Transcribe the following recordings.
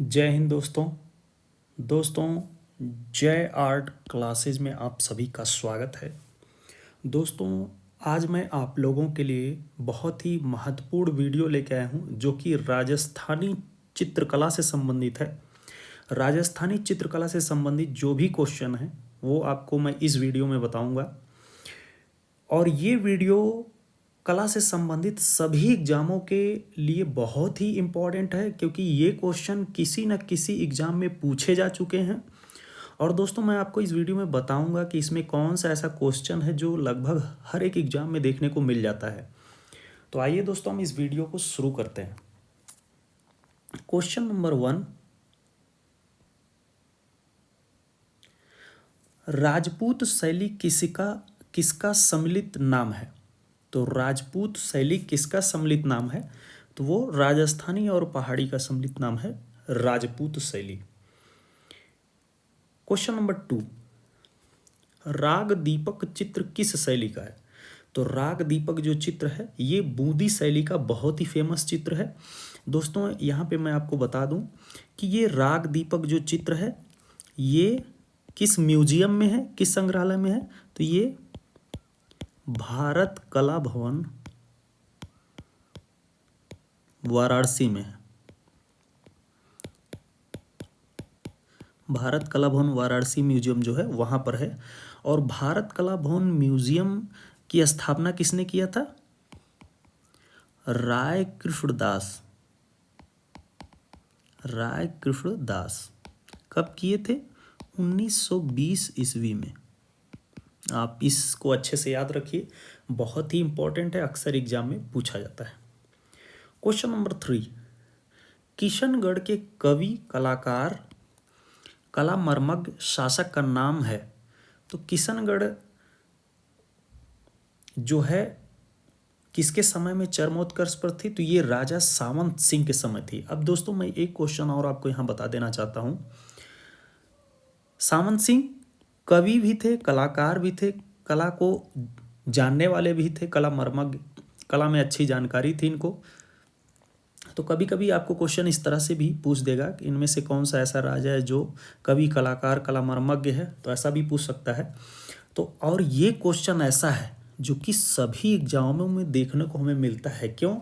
जय हिंद दोस्तों जय आर्ट क्लासेज में आप सभी का स्वागत है। दोस्तों आज मैं आप लोगों के लिए बहुत ही महत्वपूर्ण वीडियो लेके आया हूँ जो कि राजस्थानी चित्रकला से संबंधित है। राजस्थानी चित्रकला से संबंधित जो भी क्वेश्चन है वो आपको मैं इस वीडियो में बताऊँगा और ये वीडियो कला से संबंधित सभी एग्जामों के लिए बहुत ही इम्पॉर्टेंट है क्योंकि ये क्वेश्चन किसी न किसी एग्ज़ाम में पूछे जा चुके हैं। और दोस्तों मैं आपको इस वीडियो में बताऊंगा कि इसमें कौन सा ऐसा क्वेश्चन है जो लगभग हर एक एग्ज़ाम में देखने को मिल जाता है। तो आइए दोस्तों हम इस वीडियो को शुरू करते हैं। क्वेश्चन नंबर 1, राजपूत शैली किसका सम्मिलित नाम है? तो राजपूत शैली किसका सम्मिलित नाम है? तो वो राजस्थानी और पहाड़ी का सम्मिलित नाम है राजपूत शैली। क्वेश्चन नंबर 2, राग दीपक चित्र किस शैली का है? तो राग दीपक जो चित्र है ये बूंदी शैली का बहुत ही फेमस चित्र है। दोस्तों यहाँ पे मैं आपको बता दूं कि ये राग दीपक जो चित्र है ये किस म्यूजियम में है, किस संग्रहालय में है? तो ये भारत कला भवन वाराणसी में है। भारत कला भवन वाराणसी म्यूजियम जो है वहाँ पर है। और भारत कला भवन म्यूजियम की स्थापना किसने किया था? राय कृष्णदास। राय कृष्णदास कब किए थे? 1920 ईस्वी में। आप इसको अच्छे से याद रखिए, बहुत ही इंपॉर्टेंट है, अक्सर एग्जाम में पूछा जाता है। क्वेश्चन नंबर 3, किशनगढ़ के कवि कलाकार कला मर्मज्ञ शासक का नाम है? तो किशनगढ़ जो है किसके समय में चरमोत्कर्ष पर थी? तो ये राजा सावंत सिंह के समय थी। अब दोस्तों मैं एक क्वेश्चन और आपको यहाँ बता देना चाहता हूँ। सावंत सिंह कवि भी थे, कलाकार भी थे, कला को जानने वाले भी थे, कला मर्मज्ञ, कला में अच्छी जानकारी थी इनको। तो कभी कभी आपको क्वेश्चन इस तरह से भी पूछ देगा कि इनमें से कौन सा ऐसा राजा है जो कवि, कलाकार, कला मर्मज्ञ है, तो ऐसा भी पूछ सकता है। तो और ये क्वेश्चन ऐसा है जो कि सभी एग्जामों में देखने को हमें मिलता है। क्यों?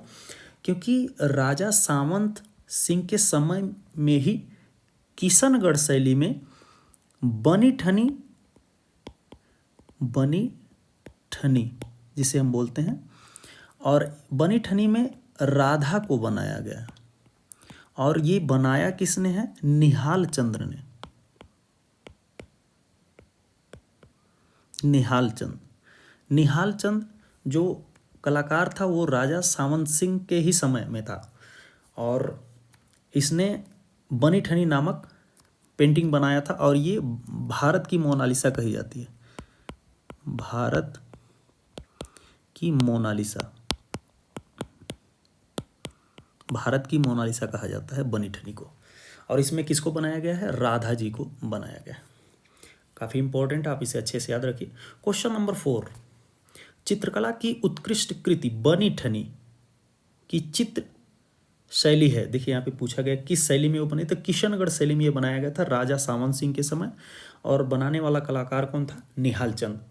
क्योंकि राजा सावंत सिंह के समय में ही किशनगढ़ शैली में बनी ठनी जिसे हम बोलते हैं, और बनी ठनी में राधा को बनाया गया। और ये बनाया किसने है? निहाल चंद्र ने। निहाल चंद जो कलाकार था वो राजा सावंत सिंह के ही समय में था और इसने बनी ठनी नामक पेंटिंग बनाया था। और ये भारत की मोनालिसा कही जाती है। भारत की मोनालिसा, भारत की मोनालिसा कहा जाता है बनी ठनी को। और इसमें किसको बनाया गया है? राधा जी को बनाया गया है। काफ़ी इंपॉर्टेंट है, आप इसे अच्छे से याद रखिए। क्वेश्चन नंबर 4, चित्रकला की उत्कृष्ट कृति बनी ठनी की चित्र शैली है। देखिए यहाँ पे पूछा गया किस शैली में वो बनी, तो किशनगढ़ शैली में ये बनाया गया था राजा सावंत सिंह के समय। और बनाने वाला कलाकार कौन था? निहाल चंद।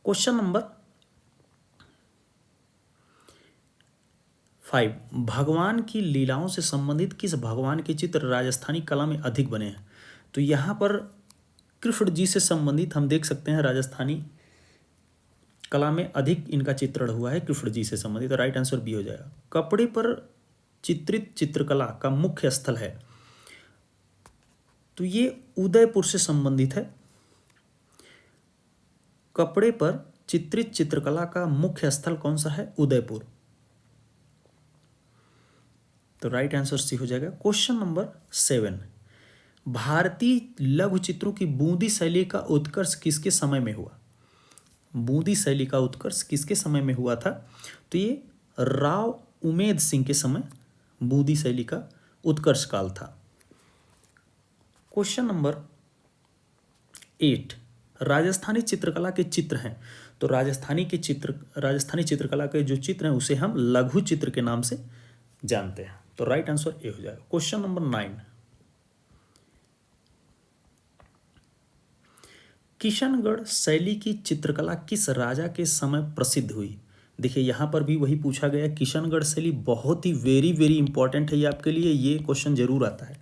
क्वेश्चन नंबर 5, भगवान की लीलाओं से संबंधित किस भगवान के चित्र राजस्थानी कला में अधिक बने हैं? तो यहाँ पर कृष्ण जी से संबंधित हम देख सकते हैं राजस्थानी कला में अधिक इनका चित्रण हुआ है कृष्ण जी से संबंधित। तो राइट आंसर बी हो जाएगा। कपड़े पर चित्रित चित्रकला का मुख्य स्थल है? तो ये उदयपुर से संबंधित है। कपड़े पर चित्रित चित्रकला का मुख्य स्थल कौन सा है? उदयपुर। तो राइट आंसर सी हो जाएगा। क्वेश्चन नंबर 7, भारतीय लघु चित्रों की बूंदी शैली का उत्कर्ष किसके समय में हुआ? बूंदी शैली का उत्कर्ष किसके समय में हुआ था? तो ये राव उमेद सिंह के समय बूंदी शैली का उत्कर्ष काल था। क्वेश्चन नंबर 8, राजस्थानी चित्रकला के चित्र हैं। तो राजस्थानी चित्रकला के जो चित्र हैं उसे हम लघु चित्र के नाम से जानते हैं। तो राइट आंसर ए हो जाएगा। क्वेश्चन नंबर 9, किशनगढ़ शैली की चित्रकला किस राजा के समय प्रसिद्ध हुई? देखिए यहाँ पर भी वही पूछा गया। किशनगढ़ शैली बहुत ही वेरी वेरी इंपॉर्टेंट है ये आपके लिए, ये क्वेश्चन जरूर आता है।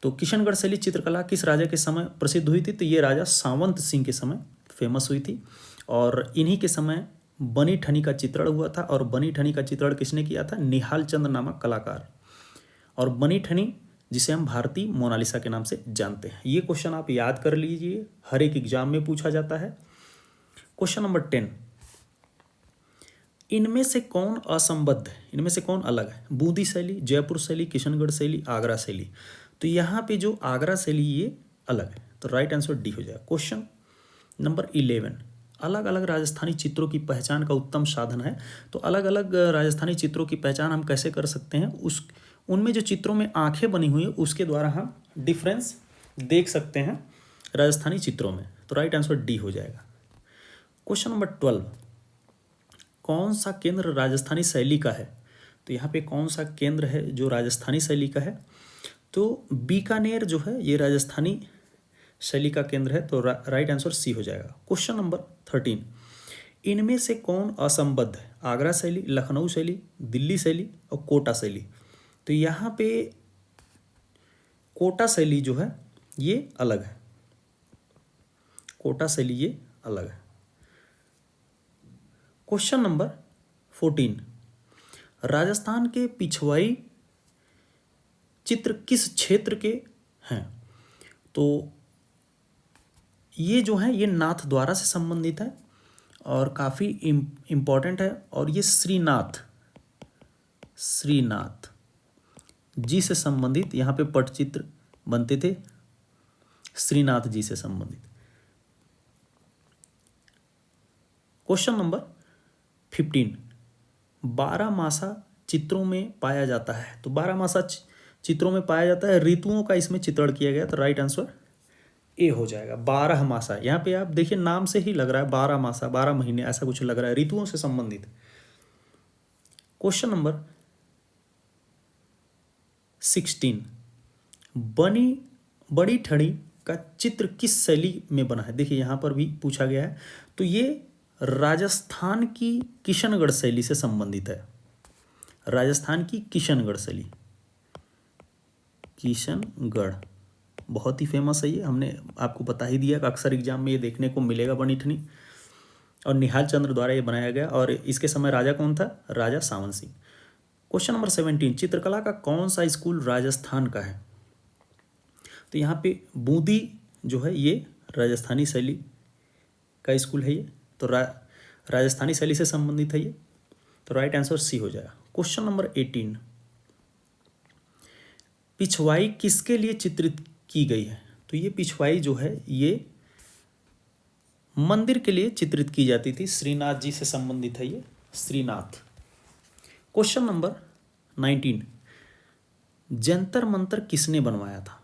तो किशनगढ़ शैली चित्रकला किस राजा के समय प्रसिद्ध हुई थी? तो ये राजा सावंत सिंह के समय फेमस हुई थी, और इन्हीं के समय बनी ठनी का चित्रण हुआ था। और बनी ठनी का चित्रण किसने किया था? निहाल चंद नामक कलाकार। और बनी ठनी जिसे हम भारतीय मोनालिसा के नाम से जानते हैं। ये क्वेश्चन आप याद कर लीजिए, हर एक एग्जाम में पूछा जाता है। क्वेश्चन नंबर 10, इनमें से कौन असंबद्ध है, इनमें से कौन अलग है? बूंदी शैली, जयपुर शैली, किशनगढ़ शैली, आगरा शैली। तो यहाँ पे जो आगरा शैली ये अलग है, तो राइट आंसर डी हो जाएगा। क्वेश्चन नंबर 11, अलग अलग राजस्थानी चित्रों की पहचान का उत्तम साधन है। तो अलग अलग राजस्थानी चित्रों की पहचान हम कैसे कर सकते हैं? उनमें जो चित्रों में आंखें बनी हुई है उसके द्वारा हम डिफरेंस देख सकते हैं राजस्थानी चित्रों में। तो राइट आंसर डी हो जाएगा। क्वेश्चन नंबर 12, कौन सा केंद्र राजस्थानी शैली का है? तो यहाँ पे कौन सा केंद्र है जो राजस्थानी शैली का है? तो बीकानेर जो है ये राजस्थानी शैली का केंद्र है। तो राइट आंसर सी हो जाएगा। क्वेश्चन नंबर 13, इनमें से कौन असंबद्ध है? आगरा शैली, लखनऊ शैली, दिल्ली शैली और कोटा शैली। तो यहाँ पे कोटा शैली जो है ये अलग है, कोटा शैली ये अलग है। क्वेश्चन नंबर 14, राजस्थान के पिछवाई चित्र किस क्षेत्र के हैं? तो ये जो है ये नाथ द्वारा से संबंधित है और काफ़ी इम्पॉर्टेंट है। और ये श्रीनाथ जी से संबंधित यहाँ पे पटचित्र बनते थे, श्रीनाथ जी से संबंधित। क्वेश्चन नंबर 15, बारहमासा चित्रों में पाया जाता है। तो बारहमासा चित्रों में पाया जाता है, ऋतुओं का इसमें चित्रण किया गया। तो राइट आंसर ए हो जाएगा। बारहमासा, यहाँ पे आप देखिए नाम से ही लग रहा है बारहमासा, 12 महीने ऐसा कुछ लग रहा है, ऋतुओं से संबंधित। क्वेश्चन नंबर 16, बड़ी ठड़ी का चित्र किस शैली में बना है? देखिए यहाँ पर भी पूछा गया है। तो ये राजस्थान की किशनगढ़ शैली से संबंधित है, राजस्थान की किशनगढ़ शैली। किशनगढ़ बहुत ही फेमस है ये, हमने आपको बता ही दिया कि अक्सर एग्जाम में ये देखने को मिलेगा बनी ठनी। और निहाल चंद्र द्वारा ये बनाया गया, और इसके समय राजा कौन था? राजा सावन सिंह। क्वेश्चन नंबर 17, चित्रकला का कौन सा स्कूल राजस्थान का है? तो यहाँ पे बूंदी जो है ये राजस्थानी शैली का स्कूल है ये। तो राजस्थानी शैली से संबंधित है ये। तो राइट आंसर सी हो जाएगा। क्वेश्चन नंबर 18, पिछवाई किसके लिए चित्रित की गई है? तो ये पिछवाई जो है ये मंदिर के लिए चित्रित की जाती थी, श्रीनाथ जी से संबंधित है ये, श्रीनाथ। क्वेश्चन नंबर 19, जंतर मंतर किसने बनवाया था?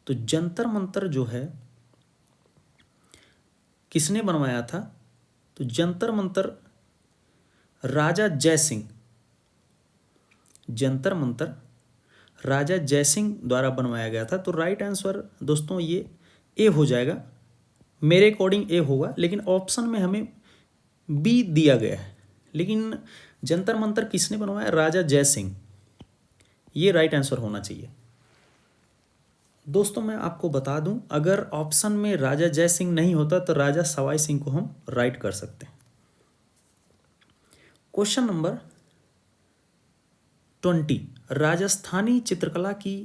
तो जंतर मंतर जो है किसने बनवाया था? तो जंतर मंतर राजा जयसिंह, जंतर मंतर राजा जयसिंह द्वारा बनवाया गया था। तो राइट आंसर दोस्तों ये ए हो जाएगा, मेरे अकॉर्डिंग ए होगा, लेकिन ऑप्शन में हमें बी दिया गया है। लेकिन जंतर मंतर किसने बनवाया? राजा जयसिंह, ये राइट आंसर होना चाहिए। दोस्तों मैं आपको बता दूं, अगर ऑप्शन में राजा जयसिंह नहीं होता तो राजा सवाई सिंह को हम राइट कर सकते हैं। क्वेश्चन नंबर 20, राजस्थानी चित्रकला की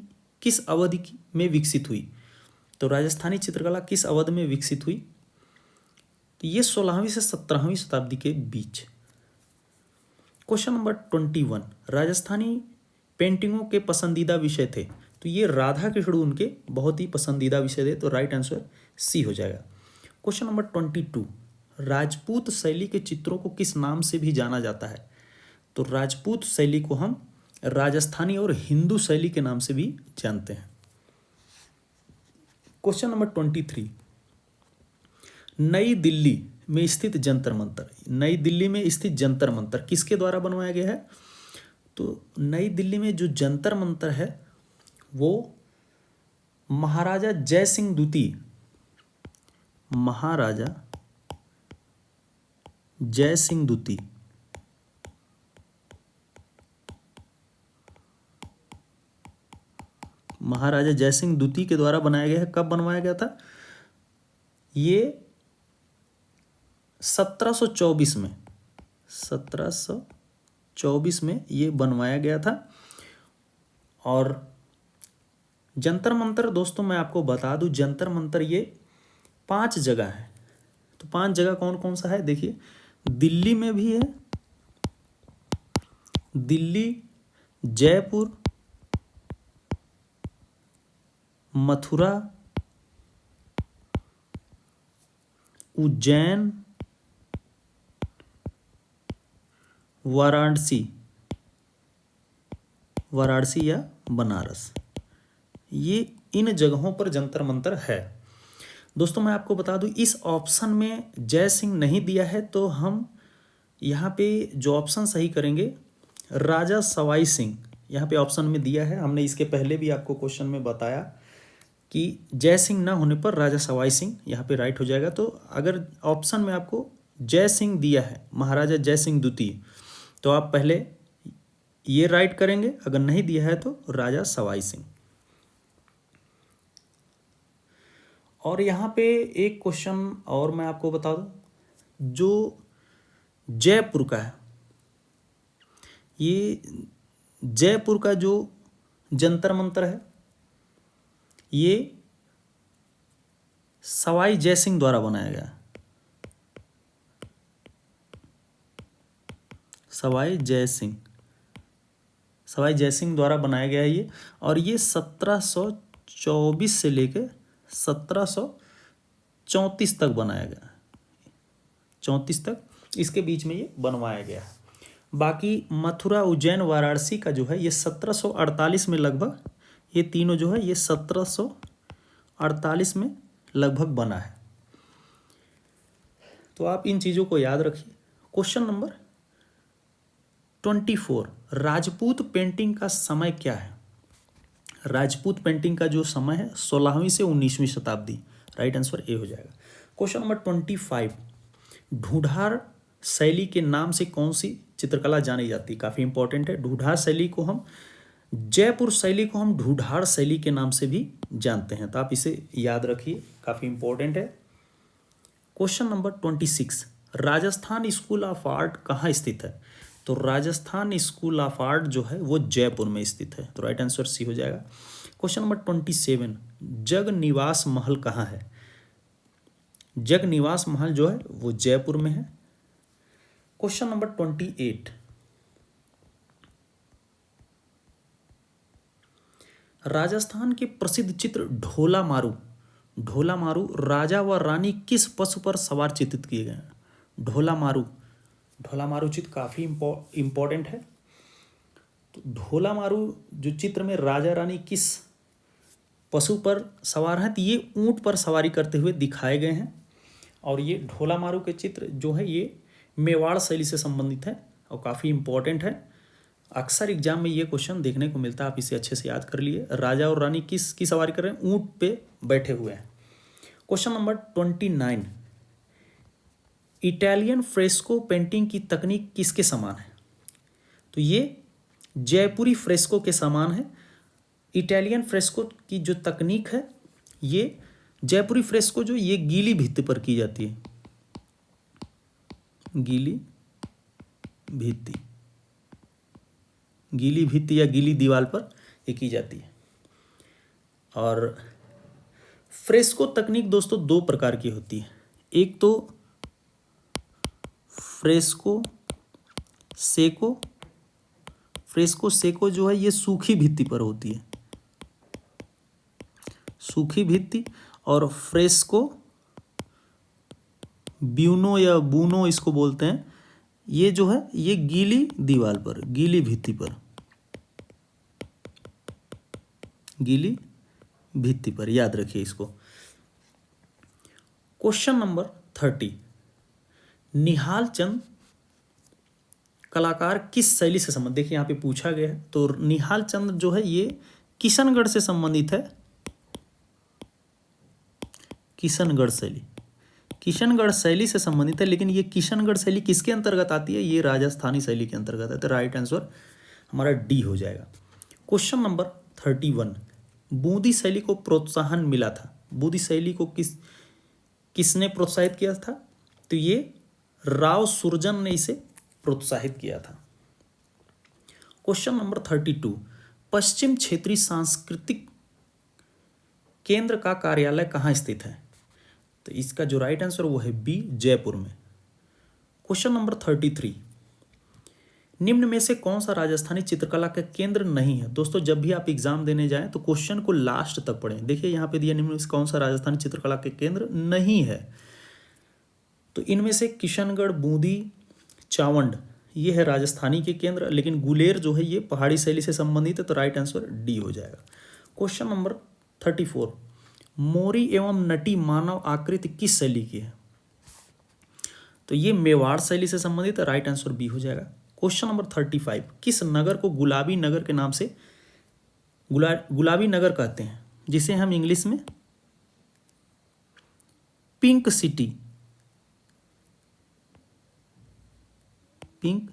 किस अवधि में विकसित हुई? तो राजस्थानी चित्रकला किस अवधि में विकसित हुई? तो ये 16वीं से 17वीं शताब्दी के बीच। क्वेश्चन नंबर 21, राजस्थानी पेंटिंगों के पसंदीदा विषय थे। तो ये राधा कृष्ण उनके बहुत ही पसंदीदा विषय थे। तो राइट आंसर सी हो जाएगा। क्वेश्चन नंबर 22, राजपूत शैली के चित्रों को किस नाम से भी जाना जाता है? तो राजपूत शैली को हम राजस्थानी और हिंदू शैली के नाम से भी जानते हैं। क्वेश्चन नंबर 23, नई दिल्ली में स्थित जंतर मंतर, नई दिल्ली में स्थित जंतर मंतर किसके द्वारा बनवाया गया है? तो नई दिल्ली में जो जंतर मंतर है वो महाराजा जय सिंह द्वितीय, महाराजा जय सिंह द्वितीय महाराजा जय सिंह द्वितीय के द्वारा बनाया गया है। कब बनवाया गया था? ये 1724 में, 1724 में ये बनवाया गया था। और जंतर मंतर दोस्तों मैं आपको बता दूं, जंतर मंतर ये 5 जगह है। तो 5 जगह कौन कौन सा है देखिए, दिल्ली में भी है, दिल्ली, जयपुर, मथुरा, उज्जैन, वाराणसी, वाराणसी या बनारस, ये इन जगहों पर जंतर मंतर है। दोस्तों मैं आपको बता दूं, इस ऑप्शन में जय सिंह नहीं दिया है, तो हम यहाँ पे जो ऑप्शन सही करेंगे राजा सवाई सिंह, यहाँ पे ऑप्शन में दिया है। हमने इसके पहले भी आपको क्वेश्चन में बताया कि जय सिंह ना होने पर राजा सवाई सिंह यहाँ पे राइट हो जाएगा। तो अगर ऑप्शन में आपको जय सिंह दिया है, महाराजा जय सिंह द्वितीय, तो आप पहले ये राइट करेंगे, अगर नहीं दिया है तो राजा सवाई सिंह। और यहाँ पे एक क्वेश्चन और मैं आपको बता दूं, जो जयपुर का है, ये जयपुर का जो जंतर मंतर है ये सवाई जय सिंह द्वारा बनाया गया, सवाई जय सिंह द्वारा बनाया गया है ये। और ये 1724 से लेकर 1734 तक बनाया गया, 34 तक इसके बीच में ये बनवाया गया है। बाकी मथुरा, उज्जैन, वाराणसी का जो है ये 1748 में लगभग, ये तीनों जो है ये 1748 में लगभग बना है। तो आप इन चीज़ों को याद रखिए। क्वेश्चन नंबर 24, राजपूत पेंटिंग का समय क्या है? राजपूत पेंटिंग का जो समय है 16वीं से 19वीं शताब्दी, राइट आंसर ए हो जाएगा। क्वेश्चन नंबर 25, ढूंढार शैली के नाम से कौन सी चित्रकला जानी जाती है? काफ़ी इंपॉर्टेंट है। ढूंढार शैली को हम, जयपुर शैली को हम ढूंढार शैली के नाम से भी जानते हैं, तो आप इसे याद रखिए, काफ़ी इंपॉर्टेंट है। Question number 26, Rajasthan school of art कहाँ स्थित है? तो राजस्थान स्कूल ऑफ आर्ट जो है वो जयपुर में स्थित है, तो राइट आंसर सी हो जाएगा। क्वेश्चन नंबर 27, जग निवास महल कहाँ है? जग निवास महल जो है वो जयपुर में है। क्वेश्चन नंबर 28, राजस्थान के प्रसिद्ध चित्र ढोला मारू, ढोला मारू राजा व रानी किस पशु पर सवार चित्रित किए गए हैं? ढोला मारू, ढोला मारू चित्र काफ़ी इम्पोर्टेंट है। तो ढोला मारू जो चित्र में राजा रानी किस पशु पर सवार हैं, तो ये ऊंट पर सवारी करते हुए दिखाए गए हैं। और ये ढोला मारू के चित्र जो है ये मेवाड़ शैली से संबंधित है और काफ़ी इम्पोर्टेंट है। अक्सर एग्जाम में ये क्वेश्चन देखने को मिलता है, आप इसे अच्छे से याद कर लिए। राजा और रानी किस सवारी कर रहे हैं? ऊंट पे बैठे हुए हैं। Question number 29, Italian fresco painting की तकनीक किसके समान है? तो ये जयपुरी फ्रेस्को के समान है। इटालियन फ्रेस्को की जो तकनीक है, ये जयपुरी फ्रेस्को जो ये गीली भित्ति पर की जाती है, गीली भित्ति या गीली दीवार पर ये की जाती है। और फ्रेस्को तकनीक दोस्तों 2 प्रकार की होती है। एक तो फ्रेस्को सेको जो है ये सूखी भित्ति पर होती है, सूखी भित्ति। और फ्रेस्को ब्यूनो या बूनो इसको बोलते हैं, ये जो है ये गीली दीवार पर, गीली भित्ति पर, गीली भित्ति पर, याद रखिए इसको। क्वेश्चन नंबर 30, निहाल चंद कलाकार किस शैली से संबंधित, देखिए यहाँ पे पूछा गया है, तो निहाल चंद जो है ये किशनगढ़ से संबंधित है। किशनगढ़ शैली, किशनगढ़ शैली से संबंधित है, लेकिन ये किशनगढ़ शैली किसके अंतर्गत आती है, ये राजस्थानी शैली के अंतर्गत है। तो राइट आंसर हमारा डी हो जाएगा। क्वेश्चन नंबर 31, बूंदी शैली को प्रोत्साहन मिला था, बूंदी शैली को किसने प्रोत्साहित किया था, तो ये राव सुरजन ने इसे प्रोत्साहित किया था। क्वेश्चन नंबर 32, पश्चिम क्षेत्रीय सांस्कृतिक केंद्र का कार्यालय कहाँ स्थित है, तो इसका जो राइट आंसर वो है बी, जयपुर में। क्वेश्चन नंबर 33, निम्न में से कौन सा राजस्थानी चित्रकला का केंद्र नहीं है। दोस्तों जब भी आप एग्जाम देने जाएं तो क्वेश्चन को लास्ट तक पढ़ें। देखिए यहाँ पे दिया, निम्न में से कौन सा राजस्थानी चित्रकला के केंद्र नहीं है, तो इनमें से किशनगढ़, बूंदी, चावंड ये है राजस्थानी के केंद्र, लेकिन गुलेर जो है ये पहाड़ी शैली से संबंधित है, तो राइट आंसर डी हो जाएगा। क्वेश्चन नंबर 34, मोरी एवं नटी मानव आकृति किस शैली की है, तो ये मेवाड़ शैली से संबंधित है, राइट आंसर बी हो जाएगा। क्वेश्चन नंबर 35, किस नगर को गुलाबी नगर के नाम से गुलाबी नगर कहते हैं, जिसे हम इंग्लिश में pink city, pink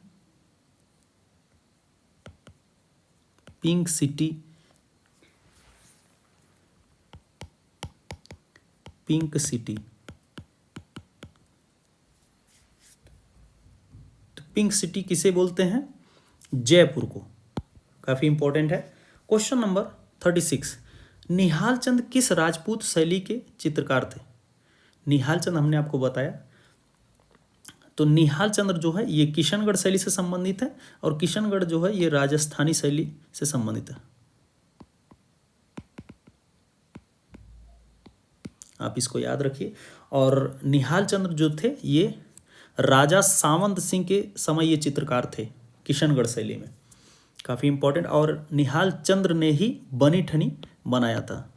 city, pink city, तो पिंक सिटी किसे बोलते हैं, जयपुर को, काफी इंपॉर्टेंट है। क्वेश्चन नंबर 36, निहाल चंद किस राजपूत शैली के चित्रकार थे, निहाल चंद हमने आपको बताया, तो निहाल चंद्र जो है ये किशनगढ़ शैली से संबंधित है, और किशनगढ़ जो है ये राजस्थानी शैली से संबंधित है, आप इसको याद रखिए। और निहाल चंद्र जो थे ये राजा सावंत सिंह के समय ये चित्रकार थे किशनगढ़ शैली में, काफ़ी इंपॉर्टेंट। और निहाल चंद्र ने ही बनी ठनी बनाया था,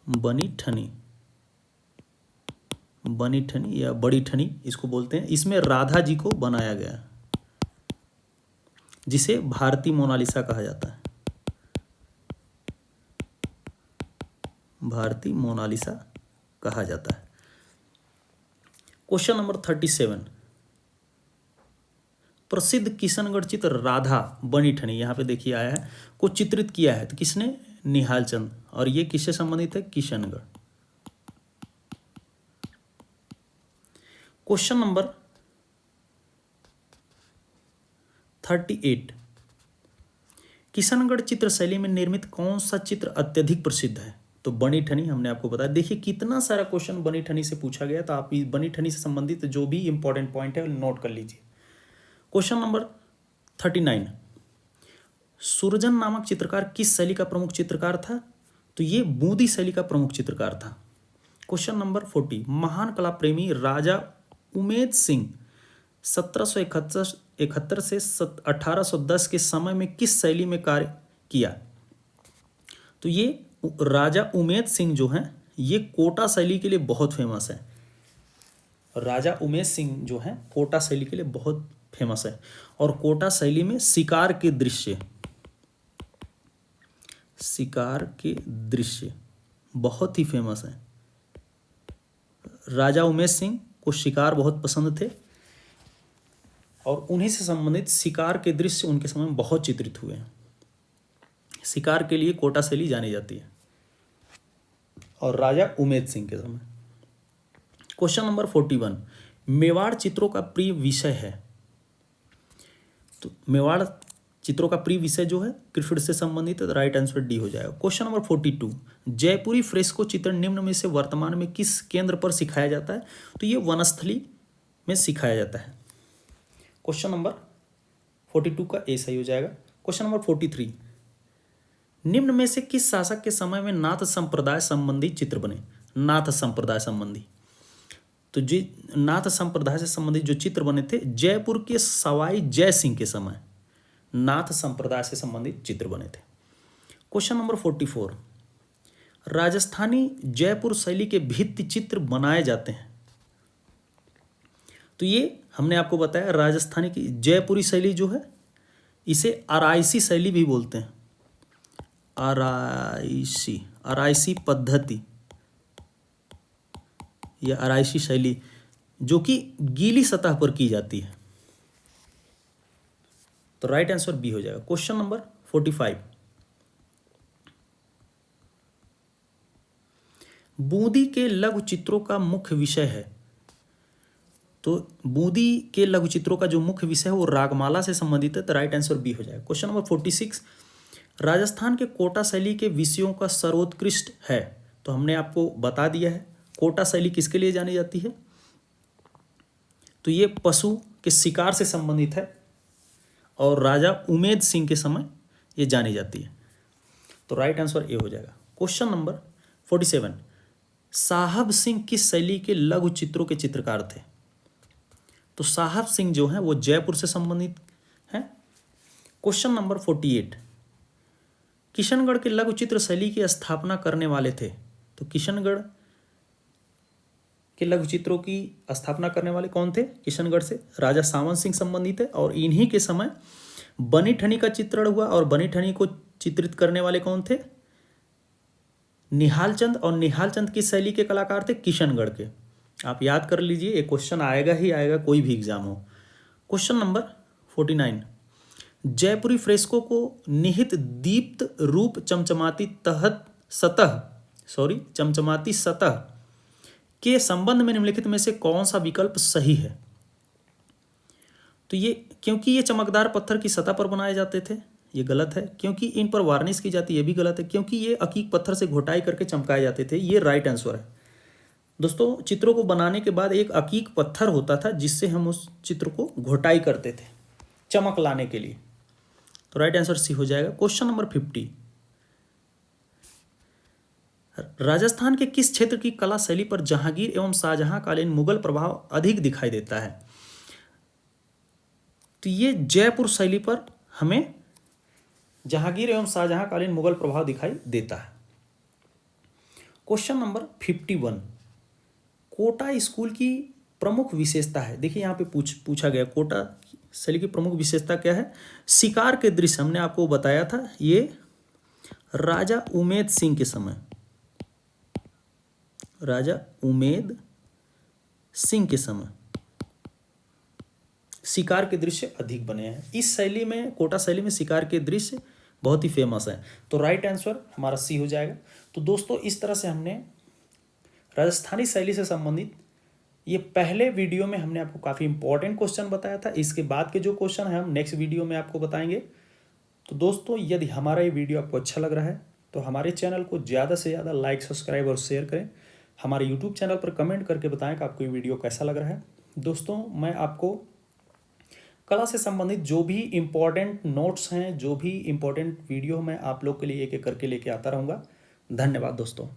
बनी ठनी या बड़ी ठनी इसको बोलते हैं, इसमें राधा जी को बनाया गया, जिसे भारतीय मोनालिसा कहा जाता है, भारतीय मोनालिसा कहा जाता है। क्वेश्चन नंबर 37, प्रसिद्ध किशनगढ़ चित्र राधा बनी ठनी, यहाँ पे देखिए आया है, को चित्रित किया है, तो किसने, निहाल चंद, और ये किससे संबंधित है, किशनगढ़। क्वेश्चन नंबर 38, किशनगढ़ चित्र शैली में निर्मित कौन सा चित्र अत्यधिक प्रसिद्ध है, तो बनी ठनी हमने आपको बताया। देखिए कितना सारा क्वेश्चन बनी ठनी से पूछा गया, तो आप बनी ठनी से संबंधित जो भी इंपॉर्टेंट पॉइंट है नोट कर लीजिए। क्वेश्चन नंबर 39, सुरजन नामक चित्रकार किस शैली का प्रमुख चित्रकार था, तो ये बूंदी शैली का प्रमुख चित्रकार था। क्वेश्चन नंबर 40, महान कला प्रेमी राजा उमेद सिंह 1771 से 1810 के समय में किस शैली में कार्य किया, तो ये राजा उमेद सिंह जो हैं ये कोटा शैली के लिए बहुत फेमस है, राजा उमेद सिंह जो हैं कोटा शैली के लिए बहुत फेमस है, और कोटा शैली में शिकार के दृश्य बहुत ही फेमस है। राजा उमेद सिंह को शिकार बहुत पसंद थे, और उन्हीं से संबंधित शिकार के दृश्य उनके समय में बहुत चित्रित हुए हैं। शिकार के लिए कोटा शैली जानी जाती है, और राजा उमेद सिंह के समय। क्वेश्चन नंबर 41, मेवाड़ चित्रों का प्रिय विषय है, तो मेवाड़ चित्रों का प्रिय विषय जो है कृष्ण से संबंधित है, तो राइट आंसर डी हो जाएगा। क्वेश्चन नंबर 42, जयपुरी फ्रेस्को चित्रण निम्न में से वर्तमान में किस केंद्र पर सिखाया जाता है, तो ये वनस्थली में सिखाया जाता है। क्वेश्चन नंबर 42 का ए सही हो जाएगा। क्वेश्चन नंबर 43, निम्न में से किस शासक के समय में नाथ संप्रदाय संबंधी चित्र बने, नाथ संप्रदाय संबंधी, तो जी नाथ संप्रदाय से संबंधित जो चित्र बने थे जयपुर के सवाई जय सिंह के समय नाथ संप्रदाय से संबंधित चित्र बने थे। क्वेश्चन नंबर 44, राजस्थानी जयपुर शैली के भित्ति चित्र बनाए जाते हैं, तो ये हमने आपको बताया राजस्थानी की जयपुरी शैली जो है इसे आराइसी शैली भी बोलते हैं। आराइसी पद्धति या आराइसी शैली जो कि गीली सतह पर की जाती है। तो राइट आंसर बी हो जाएगा। क्वेश्चन नंबर 45, बूंदी के लघु चित्रों का मुख्य विषय है। तो बूंदी के लघु चित्रों का जो मुख्य विषय है वो रागमाला से संबंधित है। तो राइट आंसर बी हो जाएगा। क्वेश्चन नंबर 46, राजस्थान के कोटा शैली के विषयों का सर्वोत्कृष्ट है। तो हमने आपको बता दिया है कोटा शैली किसके लिए जानी जाती है। तो ये पशु के शिकार से संबंधित है और राजा उमेद सिंह के समय ये जानी जाती है। तो राइट आंसर ए हो जाएगा। क्वेश्चन नंबर 47, साहब सिंह किस शैली के लघु चित्रों के चित्रकार थे। तो साहब सिंह जो हैं वो जयपुर से संबंधित हैं। क्वेश्चन नंबर 48, किशनगढ़ के लघु चित्र शैली की स्थापना करने वाले थे। तो किशनगढ़ के लघु चित्रों की स्थापना करने वाले कौन थे। किशनगढ़ से राजा सावन सिंह संबंधित है और इन्हीं के समय बनी ठनी का चित्रण हुआ और बनी ठनी को चित्रित करने वाले कौन थे, निहाल चंद। और निहाल चंद की शैली के कलाकार थे किशनगढ़ के। आप याद कर लीजिए, एक क्वेश्चन आएगा ही आएगा कोई भी एग्जाम हो। क्वेश्चन नंबर 49, जयपुरी फ्रेस्को को निहित दीप्त रूप चमचमाती सतह के संबंध में निम्नलिखित में से कौन सा विकल्प सही है। तो ये क्योंकि ये चमकदार पत्थर की सतह पर बनाए जाते थे, ये गलत है। क्योंकि इन पर वार्निश की जाती है, ये भी गलत है। क्योंकि ये अकीक पत्थर से घोटाई करके चमकाए जाते थे, ये राइट आंसर है। दोस्तों चित्रों को बनाने के बाद एक अकीक पत्थर होता था जिससे हम उस चित्र को घोटाई करते थे चमक लाने के लिए। तो राइट आंसर सी हो जाएगा। क्वेश्चन नंबर 50, राजस्थान के किस क्षेत्र की कला शैली पर जहांगीर एवं शाहजहां कालीन मुगल प्रभाव अधिक दिखाई देता है। तो ये जयपुर शैली पर हमें जहांगीर एवं शाहजहां कालीन मुगल प्रभाव दिखाई देता है। क्वेश्चन नंबर 51, कोटा स्कूल की प्रमुख विशेषता है। देखिए यहाँ पे पूछा गया कोटा शैली की प्रमुख विशेषता क्या है। शिकार के दृश्य हमने आपको बताया था, ये राजा उमेद सिंह के समय, राजा उमेद सिंह के समय शिकार के दृश्य अधिक बने हैं। इस शैली में, कोटा शैली में शिकार के दृश्य बहुत ही फेमस है। तो राइट आंसर हमारा सी हो जाएगा। तो दोस्तों इस तरह से हमने राजस्थानी शैली से संबंधित ये पहले वीडियो में हमने आपको काफ़ी इंपॉर्टेंट क्वेश्चन बताया था। इसके बाद के जो क्वेश्चन है हम नेक्स्ट वीडियो में आपको बताएंगे। तो दोस्तों यदि हमारा ये वीडियो आपको अच्छा लग रहा है तो हमारे चैनल को ज़्यादा से ज़्यादा लाइक, सब्सक्राइब और शेयर करें। हमारे यूट्यूब चैनल पर कमेंट करके बताएं कि आपको ये वीडियो कैसा लग रहा है। दोस्तों मैं आपको कला से संबंधित जो भी इम्पोर्टेंट नोट्स हैं, जो भी इम्पोर्टेंट वीडियो मैं आप लोग के लिए एक एक करके लेके आता रहूँगा। धन्यवाद दोस्तों।